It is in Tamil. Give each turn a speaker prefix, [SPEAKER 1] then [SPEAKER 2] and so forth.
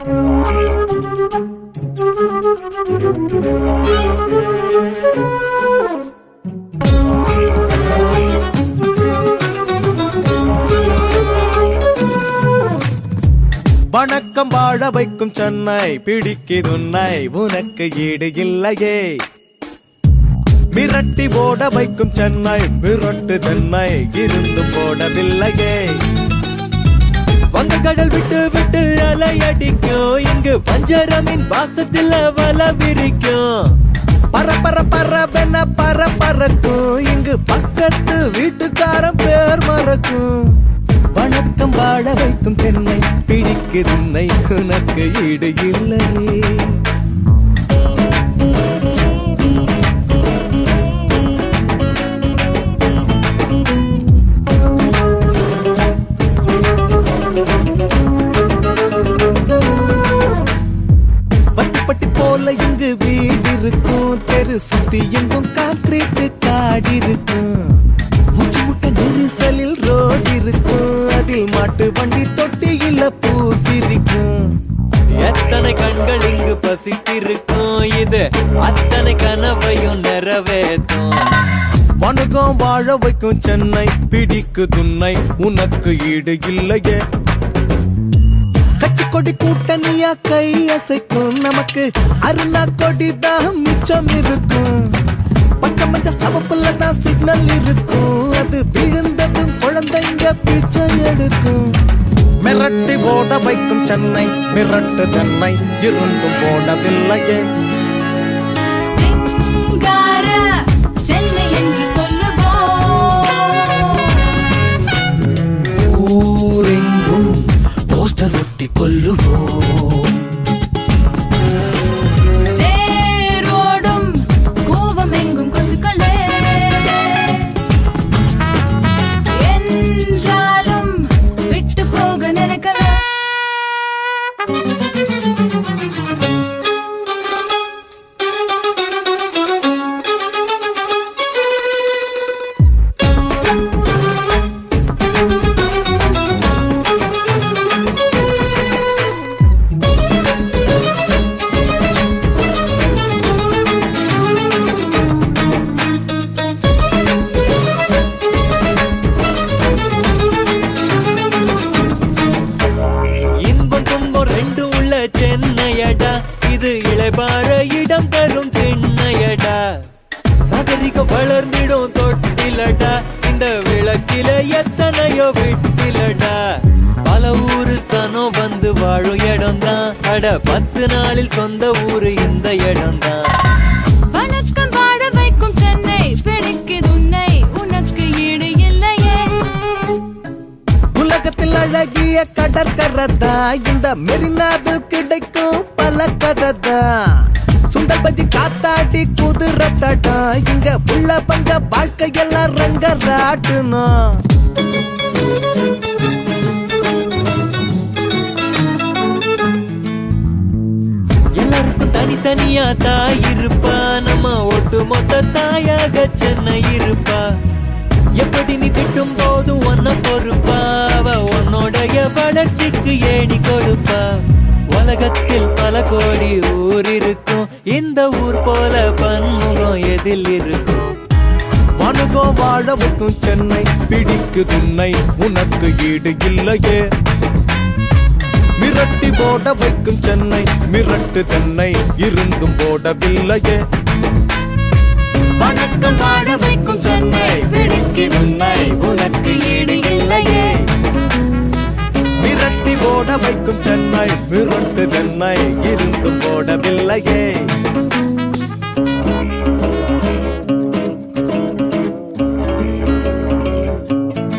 [SPEAKER 1] வணக்கம் வாழ வைக்கும் சென்னை பிடிக்குதுன்னை உனக்கு ஈடு இல்லையே. மிரட்டி ஓட வைக்கும் சென்னை மிரட்டு தென்னை இருந்தும் போடவில்லையே. வங்கக்கடல் விட்டு விட்டு அலையடிக்கும் இங்கு பஞ்சரமின் வாசத்தில் வல விரிக்கும். பரப்பர பரவென பரப்பறக்கும் இங்கு பக்கத்து வீட்டுக்காரன் பேர் மறக்கும். வணக்கம் வாழ வைக்கும் சென்னை பிடிக்குதுன்னை உனக்கு ஈடு இல்லையே. பட்டி போல இங்கு வீடு இருக்கும், தெரு சுத்தி எங்கும் கான்கிரீட் காடு இருக்கும். மூச்சு முட்ட நெரிசலில் ரோடு இருக்கும், அதில் மாட்டு வண்டி தொட்டியில பூசிருக்கும். எத்தனை கண்கள் இங்கு பசித்திருக்கும், இது அத்தனை கனவையும் நிறைவேற்றும். வணக்கம் வாழ வைக்கும் சென்னை பிடிக்குதுன்னை உனக்கு ஈடு இல்லையே. கட்சி கொடி கூட்டணியா கை அசைக்கும், நமக்கு அருணா கொடி தான் மிச்சம் இருக்கும். பச்சை மஞ்ச சவப்புல தான் சிக்னல் இருக்கும், அது விழுந்ததும் குழந்தைங்க பிச்சை எடுக்கும். மிரட்டி ஓட வைக்கும் சென்னை மிரட்டு சென்னை இருந்தும் போடவில்லையே.
[SPEAKER 2] சிங்கார சென்னை என்று சொல்லுவோம்,
[SPEAKER 1] ஊரெங்கும் போஸ்டர் ஒட்டி கொல்லுவோம்.
[SPEAKER 2] சேரோடும் கோவம் எங்கும் கொசுக்களே என்றாலும் விட்டு போக நினைக்கல.
[SPEAKER 1] சென்னையடா இது இளைபார இடம் தரும் திண்ணையடா. நகரிக வளர்ந்திடும் தொட்டிலடா, இந்த விளக்கில எத்தனையோ விட்டிலடா. பல ஊரு சனம் வந்து வாழும் இடம் தான், அட 10 நாளில் சொந்த ஊரு இந்த இடம் தான்.
[SPEAKER 2] வணக்கம் வாழ வைக்கும் சென்னை பிடிக்குதுன்னை உனக்கு ஈடு இல்லையே.
[SPEAKER 1] உலகத்தில் அழகிய கடற்கரதா, இந்த மெரினாவில் கிடைக்கும் பல கததா. சுண்டல் பஜ்ஜி காத்தாடி குதிரத்தடா, இங்க உள்ள பங்க வாழ்க்கையெல்லாம் ரங்கராட்டணும். எல்லாருக்கும் தனித்தனியா தாய் இருப்பா, நம்ம ஒட்டு மொத்த தாயாக சென்னை இருப்பா. எப்படி நீ திட்டும் போது ஒன்ன பொறுப்பா, அவ உன்னோடைய வளர்ச்சிக்கு ஏணி கொடுப்பா. உலகத்தில் பல கோடி ஊர் இருக்கும், இந்த ஊர் போல பன்முகம் எதில் இருக்கும். வணக்கம் வாழ வைக்கும் சென்னை பிடிக்குதுன்னை உனக்கு ஈடு இல்லையே. மிரட்டி போட வைக்கும் சென்னை மிரட்டு தென்னை இருந்தும் போடவில்லையே.
[SPEAKER 2] வணக்கம் வாழ வைக்கும் சென்னை பிடிக்குதுன்னை உனக்கு ஈடு இல்லையே.
[SPEAKER 1] மிரட்டி ஓட வைக்கும் சென்னை மிரட்டு தென்னை